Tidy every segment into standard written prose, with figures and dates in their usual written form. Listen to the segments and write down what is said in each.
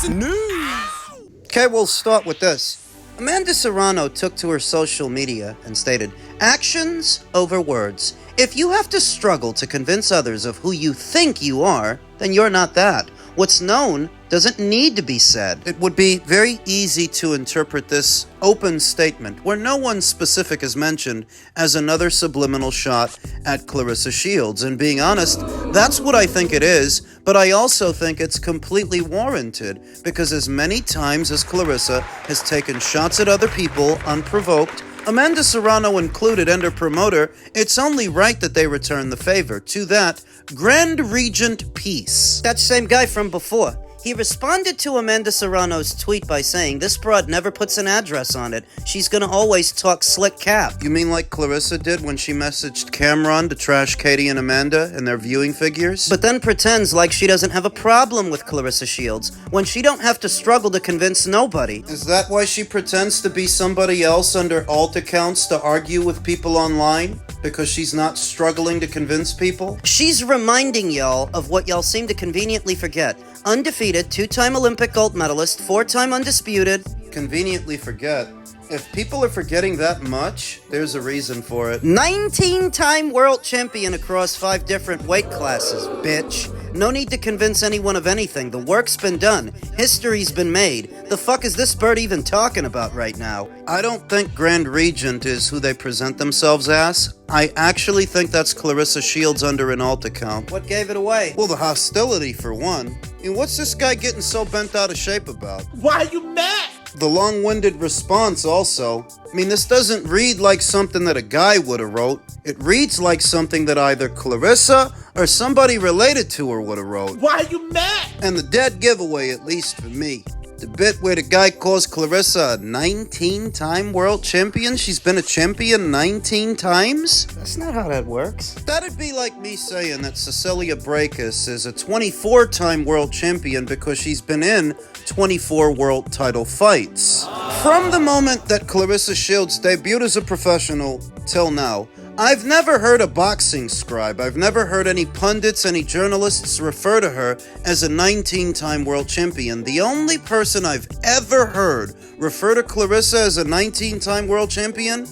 News. Okay, we'll start with this. Amanda Serrano took to her social media and stated, "Actions over words. If you have to struggle to convince others of who you think you are, then you're not that. What's known doesn't need to be said." It would be very easy to interpret this open statement, where no one specific is mentioned, as another subliminal shot at Clarissa Shields. And being honest, that's what I think it is, but I also think it's completely warranted, because as many times as Clarissa has taken shots at other people unprovoked, Amanda Serrano included, and her promoter, it's only right that they return the favor. To that, Grand Regent Peace, that same guy from before, he responded to Amanda Serrano's tweet by saying, "This broad never puts an address on it. She's gonna always talk slick cap." You mean like Clarissa did when she messaged Cameron to trash Katie and Amanda and their viewing figures? But then pretends like she doesn't have a problem with Clarissa Shields when she don't have to struggle to convince nobody. Is that why she pretends to be somebody else under alt accounts to argue with people online? Because she's not struggling to convince people? She's reminding y'all of what y'all seem to conveniently forget. Undefeated, two-time Olympic gold medalist, four-time undisputed. Conveniently forget? If people are forgetting that much, there's a reason for it. 19-time world champion across 5 different weight classes, bitch. No need to convince anyone of anything. The work's been done. History's been made. The fuck is this bird even talking about right now? I don't think Grand Regent is who they present themselves as. I actually think that's Clarissa Shields under an alt account. What gave it away? Well, the hostility, for one. I mean, what's this guy getting so bent out of shape about? Why are you mad? The long-winded response also. I mean, this doesn't read like something that a guy would have wrote. It reads like something that either Clarissa or somebody related to her would have wrote. Why are you mad? And the dead giveaway, at least for me. The bit where the guy calls Clarissa a 19-time world champion? She's been a champion 19 times? That's not how that works. That'd be like me saying that Cecilia Brækhus is a 24-time world champion because she's been in 24 world title fights. From the moment that Clarissa Shields debuted as a professional till now, I've never heard a boxing scribe, I've never heard any pundits, any journalists refer to her as a 19-time world champion. The only person I've ever heard refer to Clarissa as a 19-time world champion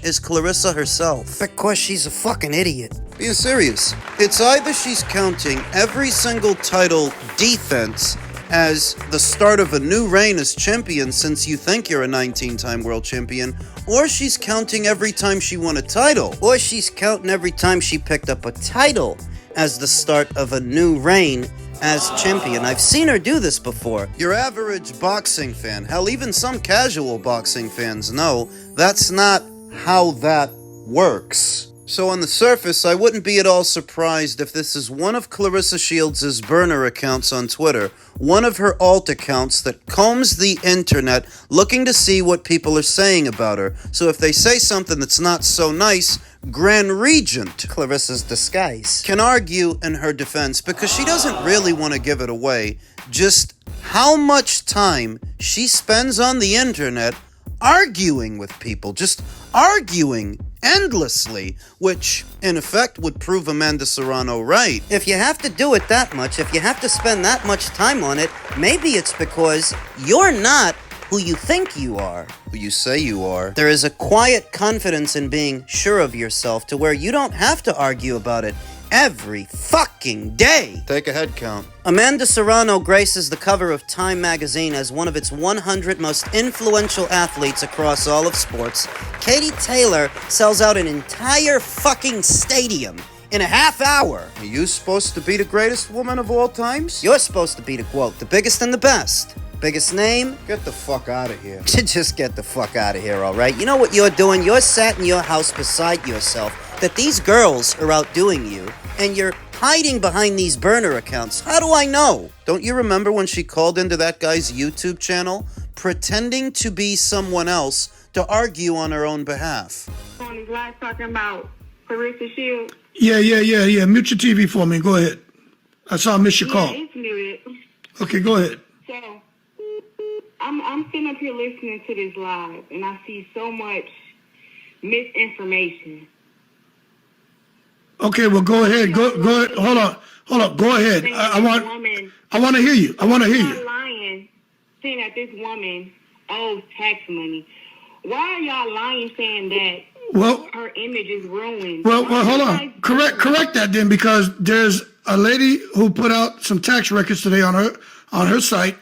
is Clarissa herself. Because she's a fucking idiot. Being serious, it's either she's counting every single title defense as the start of a new reign as champion since you think you're a 19-time world champion, or she's counting every time she won a title, or she's counting every time she picked up a title as the start of a new reign as champion. I've seen her do this before. Your average boxing fan, hell, even some casual boxing fans know that's not how that works. So on the surface, I wouldn't be at all surprised if this is one of Clarissa Shields' burner accounts on Twitter, one of her alt accounts that combs the internet looking to see what people are saying about her. So if they say something that's not so nice, Grand Regent, Clarissa's disguise, can argue in her defense because she doesn't really want to give it away, just how much time she spends on the internet arguing with people, just arguing endlessly, which in effect would prove Amanda Serrano right. If you have to do it that much, if you have to spend that much time on it, maybe it's because you're not who you think you are, who you say you are. There is a quiet confidence in being sure of yourself to where you don't have to argue about it every fucking day. Take a head count. Amanda Serrano graces the cover of Time magazine as one of its 100 most influential athletes across all of sports. Katie Taylor sells out an entire fucking stadium in a half hour. Are you supposed to be the greatest woman of all times? You're supposed to be the quote, the biggest and the best. Biggest name? Get the fuck out of here. Just get the fuck out of here, alright? You know what you're doing? You're sat in your house beside yourself, that these girls are outdoing you, and you're hiding behind these burner accounts. How do I know? Don't you remember when she called into that guy's YouTube channel, pretending to be someone else to argue on her own behalf? On his live talking about Clarissa Shields. Yeah. Mute your TV for me. Go ahead. I saw I missed your call. It's muted. Okay, go ahead. So, I'm sitting up here listening to this live, and I see so much misinformation. Okay, well, go ahead. Go ahead. Hold on. Go ahead. I want to hear you. Lying saying that this woman owes tax money. Why are y'all lying saying that Well, her image is ruined? well, hold on. Correct that then, because there's a lady who put out some tax records today on her site,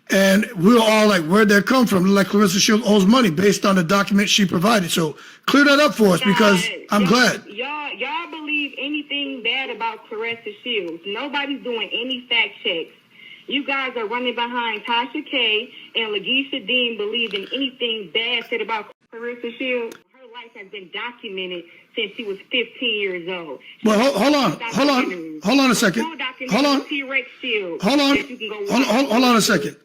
and we were all like, where'd that come from? Like Clarissa Shields owes money based on the document she provided. So clear that up for us, because I'm glad. Y'all believe anything bad about Clarissa Shields. Nobody's doing any fact checks. You guys are running behind Tasha K and Lakeisha Dean believing anything bad said about Clarissa Shields. Her life has been documented since she was 15 years old. Well, hold on a second. Hold on a second.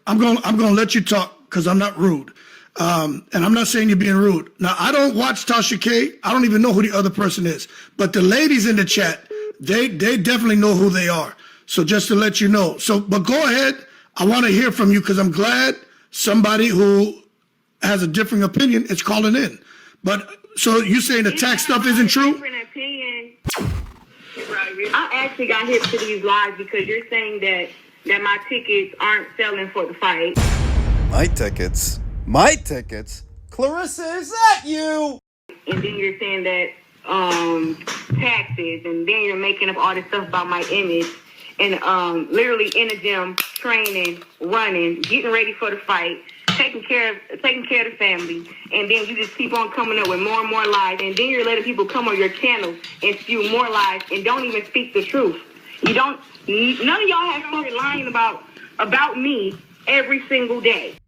I'm going to let you talk because I'm not rude. And I'm not saying you're being rude. Now, I don't watch Tasha K. I don't even know who the other person is. But the ladies in the chat, they definitely know who they are. So just to let you know. So, but go ahead. I want to hear from you because I'm glad somebody who has a different opinion is calling in. But so you saying the tax stuff isn't true? Different opinion. I actually got hit to these lies because you're saying that my tickets aren't selling for the fight. My tickets? My tickets? Clarissa, is that you? And then you're saying that taxes, and then you're making up all this stuff about my image. And literally in the gym, training, running, getting ready for the fight, taking care of the family, and then you just keep on coming up with more and more lies, and then you're letting people come on your channel and spew more lies and don't even speak the truth. None of y'all have started lying about me every single day.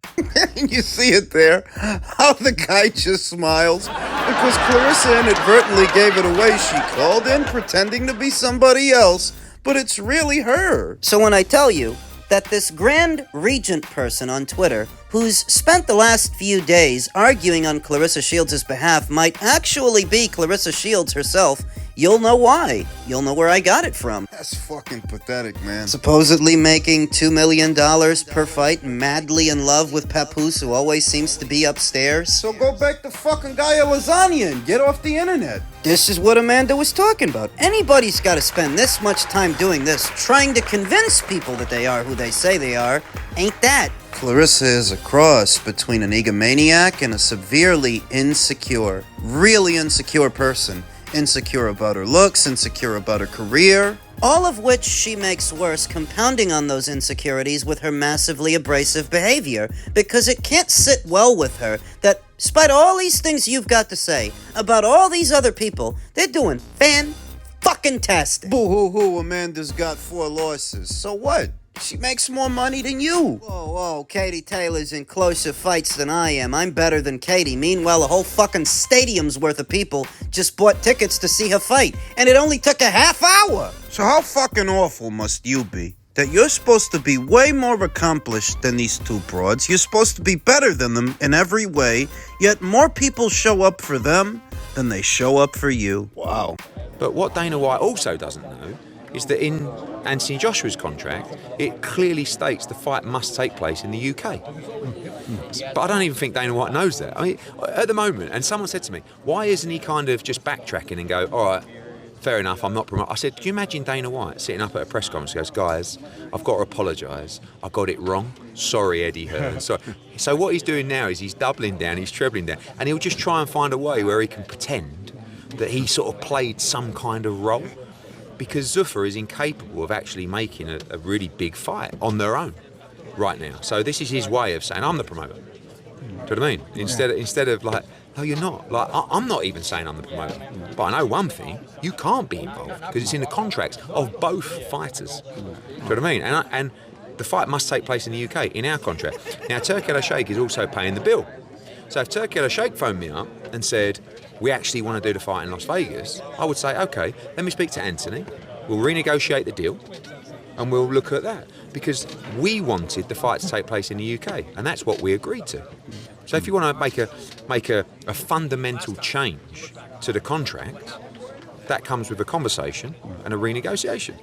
You see it there? How the guy just smiles because Clarissa inadvertently gave it away. She called in pretending to be somebody else, but it's really her. So when I tell you that this Grand Regent person on Twitter, who's spent the last few days arguing on Clarissa Shields' behalf, might actually be Clarissa Shields herself, you'll know why. You'll know where I got it from. That's fucking pathetic, man. Supposedly making $2 million per fight, madly in love with Papoose, who always seems to be upstairs. So go back to fucking Gaia Lasagna and get off the internet. This is what Amanda was talking about. Anybody's got to spend this much time doing this, trying to convince people that they are who they say they are. Ain't that? Clarissa is a cross between an egomaniac and a severely insecure, really insecure person. Insecure about her looks, insecure about her career. All of which she makes worse, compounding on those insecurities with her massively abrasive behavior, because it can't sit well with her that, despite all these things you've got to say about all these other people, they're doing fan-fucking-tastic. Boo-hoo-hoo, Amanda's got 4 losses. So what? She makes more money than you. Whoa, Katie Taylor's in closer fights than I am. I'm better than Katie. Meanwhile, a whole fucking stadium's worth of people just bought tickets to see her fight, and it only took a half hour. So how fucking awful must you be? That you're supposed to be way more accomplished than these 2 broads. You're supposed to be better than them in every way, yet more people show up for them than they show up for you. Wow. But what Dana White also doesn't know is that in Anthony Joshua's contract, it clearly states the fight must take place in the UK. But I don't even think Dana White knows that. I mean, at the moment, and someone said to me, why isn't he kind of just backtracking and go, all right, fair enough, I'm not promoting. I said, do you imagine Dana White sitting up at a press conference and goes, guys, I've got to apologise. I got it wrong. Sorry, Eddie Hearn. So what he's doing now is he's doubling down, he's trebling down, and he'll just try and find a way where he can pretend that he sort of played some kind of role. Because Zuffa is incapable of actually making a really big fight on their own right now. So this is his way of saying, I'm the promoter. Do you know what I mean? Instead of like, no, you're not. Like, I'm not even saying I'm the promoter. But I know one thing, you can't be involved because it's in the contracts of both fighters. Do you know what I mean? And the fight must take place in the UK, in our contract. Now, Turki Al-Sheikh is also paying the bill. So if Turki Al-Sheikh phoned me up and said, we actually want to do the fight in Las Vegas, I would say, okay, let me speak to Anthony, we'll renegotiate the deal, and we'll look at that. Because we wanted the fight to take place in the UK, and that's what we agreed to. So if you want to make a fundamental change to the contract, that comes with a conversation and a renegotiation.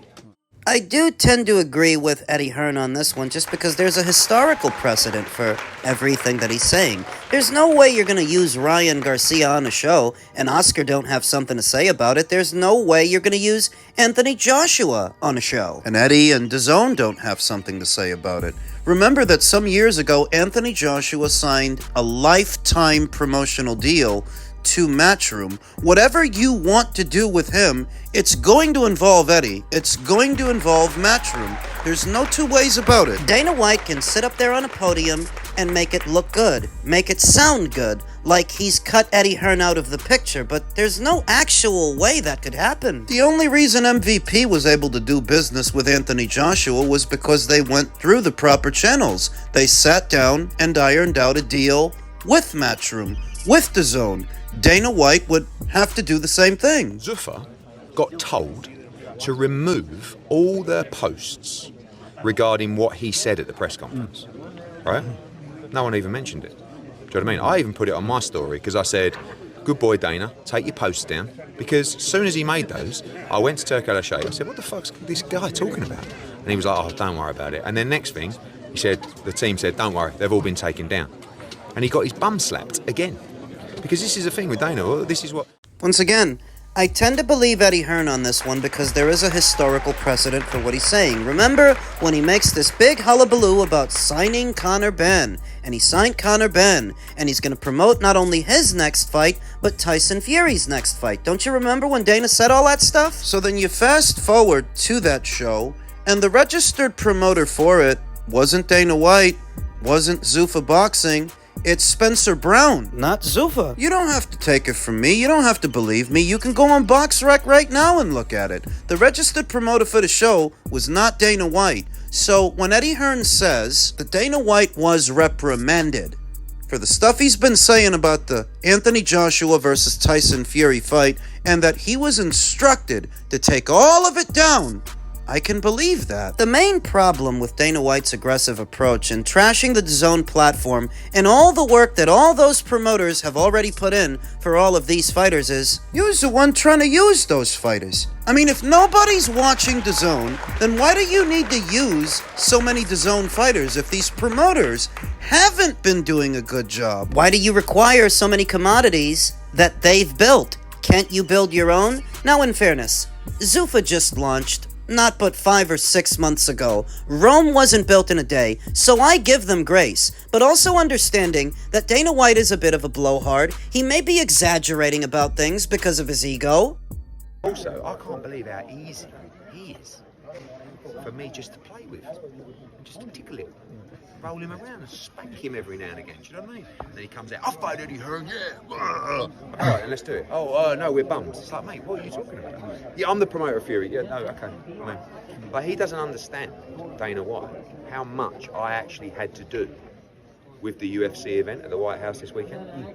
I do tend to agree with Eddie Hearn on this one just because there's a historical precedent for everything that he's saying. There's no way you're going to use Ryan Garcia on a show and Oscar don't have something to say about it. There's no way you're going to use Anthony Joshua on a show. And Eddie and DAZN don't have something to say about it. Remember that some years ago, Anthony Joshua signed a lifetime promotional deal to Matchroom. Whatever you want to do with him, it's going to involve Eddie. It's going to involve Matchroom. There's no two ways about it. Dana White can sit up there on a podium and make it look good, make it sound good, like he's cut Eddie Hearn out of the picture, but there's no actual way that could happen. The only reason MVP was able to do business with Anthony Joshua was because they went through the proper channels. They sat down and ironed out a deal with Matchroom, with DAZN. Dana White would have to do the same thing. Zuffa got told to remove all their posts regarding what he said at the press conference, right? No one even mentioned it. Do you know what I mean? I even put it on my story because I said, good boy, Dana, take your posts down. Because as soon as he made those, I went to Turco Lachey. I said, what the fuck's this guy talking about? And he was like, oh, don't worry about it. And then next thing, he said, the team said, don't worry, they've all been taken down. And he got his bum slapped again. Because this is the thing with Dana, this is what... Once again, I tend to believe Eddie Hearn on this one because there is a historical precedent for what he's saying. Remember when he makes this big hullabaloo about signing Conor Benn, and he signed Conor Benn, and he's going to promote not only his next fight, but Tyson Fury's next fight. Don't you remember when Dana said all that stuff? So then you fast forward to that show, and the registered promoter for it wasn't Dana White, wasn't Zuffa Boxing, it's Spencer Brown, not Zuffa. You don't have to take it from me. You don't have to believe me. You can go on BoxRec right now and look at it. The registered promoter for the show was not Dana White. So when Eddie Hearn says that Dana White was reprimanded for the stuff he's been saying about the Anthony Joshua versus Tyson Fury fight, and that he was instructed to take all of it down, I can believe that. The main problem with Dana White's aggressive approach and trashing the DAZN platform and all the work that all those promoters have already put in for all of these fighters is, you're the one trying to use those fighters. I mean, if nobody's watching DAZN, then why do you need to use so many DAZN fighters if these promoters haven't been doing a good job? Why do you require so many commodities that they've built? Can't you build your own? Now, in fairness, Zuffa just launched not but 5 or 6 months ago. Rome wasn't built in a day, so I give them grace, but also understanding that Dana White is a bit of a blowhard. He may be exaggerating about things because of his ego. Also, I can't believe how easy he is for me just to play with, just to tickle him, roll him around and spank him every now and again, do you know what I mean? And then he comes out, I'll fight Eddie Hearn, yeah! Alright, then let's do it. Oh, no, we're bums. It's like, mate, what are you talking about? Yeah, I'm the promoter of Fury. Yeah, no, okay. I mean, but he doesn't understand, Dana White, how much I actually had to do with the UFC event at the White House this weekend. Do you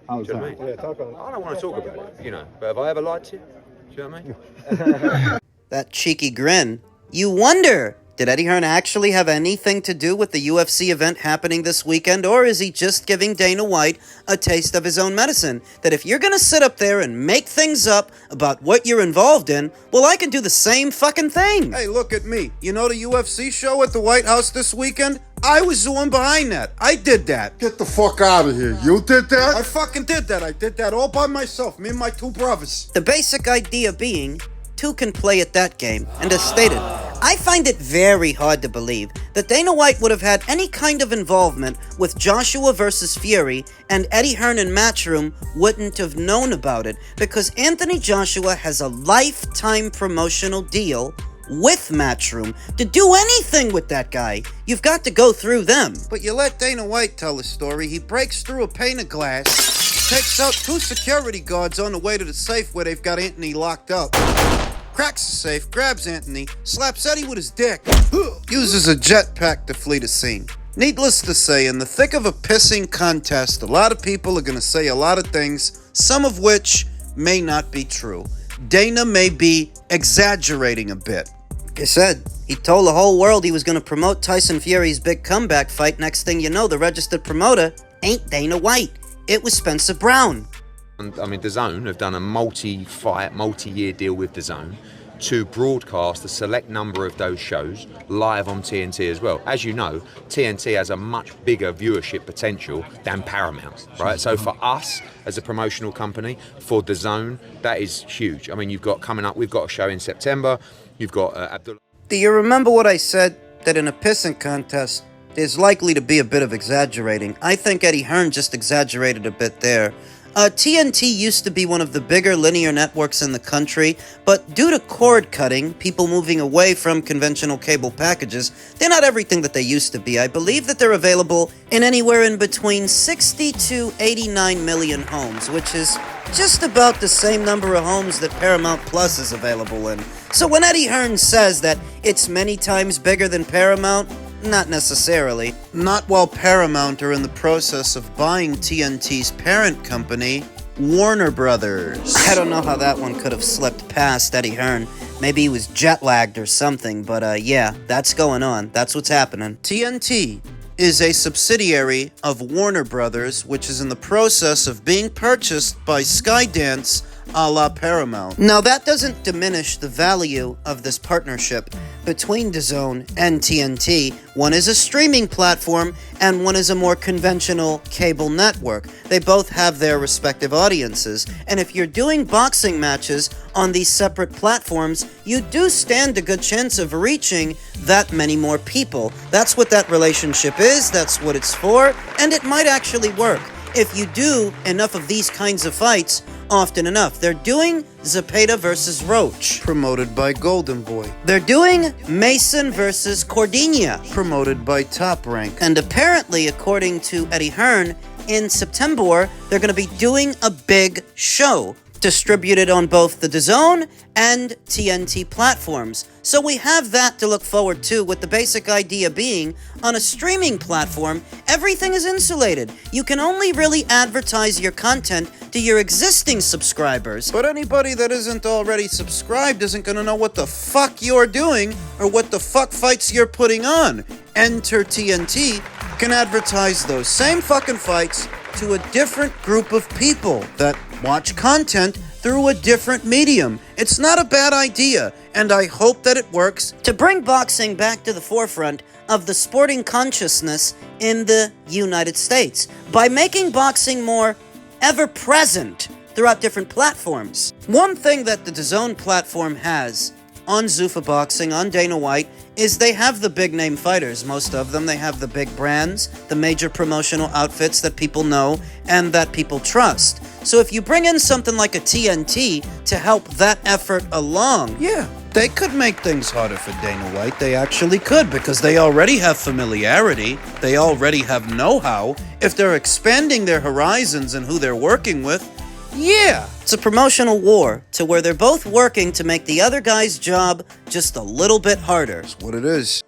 know what I mean? Yeah, talk on it. I don't want to talk about it, you know, but have I ever lied to you? Do you know what I mean? That cheeky grin. You wonder, did Eddie Hearn actually have anything to do with the UFC event happening this weekend, or is he just giving Dana White a taste of his own medicine? That if you're gonna sit up there and make things up about what you're involved in, well, I can do the same fucking thing. Hey, look at me. You know the UFC show at the White House this weekend? I was the one behind that. I did that. Get the fuck out of here. You did that? I fucking did that. I did that all by myself, me and my 2 brothers. The basic idea being, 2 can play at that game, and as stated, I find it very hard to believe that Dana White would have had any kind of involvement with Joshua versus Fury, and Eddie Hearn and Matchroom wouldn't have known about it, because Anthony Joshua has a lifetime promotional deal with Matchroom. To do anything with that guy, you've got to go through them. But you let Dana White tell the story. He breaks through a pane of glass, takes out 2 security guards on the way to the safe where they've got Anthony locked up, cracks the safe, grabs Anthony, slaps Eddie with his dick, uses a jetpack to flee the scene. Needless to say, in the thick of a pissing contest, a lot of people are going to say a lot of things, some of which may not be true. Dana may be exaggerating a bit. Like I said, he told the whole world he was going to promote Tyson Fury's big comeback fight. Next thing you know, the registered promoter ain't Dana White. It was Spencer Brown. I mean, DAZN have done a multi-fight, multi-year deal with DAZN to broadcast a select number of those shows live on TNT as well. As you know, TNT has a much bigger viewership potential than Paramount, right? So for us as a promotional company, for DAZN, that is huge. I mean, we've got a show in September. You've got Abdullah. Do you remember what I said? That in a pissing contest, there's likely to be a bit of exaggerating. I think Eddie Hearn just exaggerated a bit there. TNT used to be one of the bigger linear networks in the country, but due to cord cutting, people moving away from conventional cable packages, they're not everything that they used to be. I believe that they're available in anywhere in between 60 to 89 million homes, which is just about the same number of homes that Paramount Plus is available in. So when Eddie Hearn says that it's many times bigger than Paramount, not necessarily. Not while Paramount are in the process of buying TNT's parent company, Warner Brothers. I don't know how that one could have slipped past Eddie Hearn. Maybe he was jet-lagged or something, but yeah, that's going on. That's what's happening. TNT is a subsidiary of Warner Brothers, which is in the process of being purchased by Skydance a la Paramount. Now, that doesn't diminish the value of this partnership between DAZN and TNT. One is a streaming platform, and one is a more conventional cable network. They both have their respective audiences, and if you're doing boxing matches on these separate platforms, you do stand a good chance of reaching that many more people. That's what that relationship is, that's what it's for, and it might actually work if you do enough of these kinds of fights often enough. They're doing Zepeda versus Roach, promoted by Golden Boy. They're doing Mason versus Cordinia, promoted by Top Rank. And apparently, according to Eddie Hearn, in September, they're going to be doing a big show, distributed on both the DAZN and TNT platforms. So we have that to look forward to, with the basic idea being, on a streaming platform, everything is insulated. You can only really advertise your content to your existing subscribers. But anybody that isn't already subscribed isn't gonna know what the fuck you're doing or what the fuck fights you're putting on. Enter TNT can advertise those same fucking fights to a different group of people that watch content through a different medium. It's not a bad idea, and I hope that it works to bring boxing back to the forefront of the sporting consciousness in the United States by making boxing more ever-present throughout different platforms. One thing that the DAZN platform has on Zuffa Boxing, on Dana White, is they have the big-name fighters, most of them. They have the big brands, the major promotional outfits that people know and that people trust. So if you bring in something like a TNT to help that effort along, yeah, they could make things harder for Dana White. They actually could, because they already have familiarity. They already have know-how. If they're expanding their horizons and who they're working with, yeah, it's a promotional war to where they're both working to make the other guy's job just a little bit harder. That's what it is.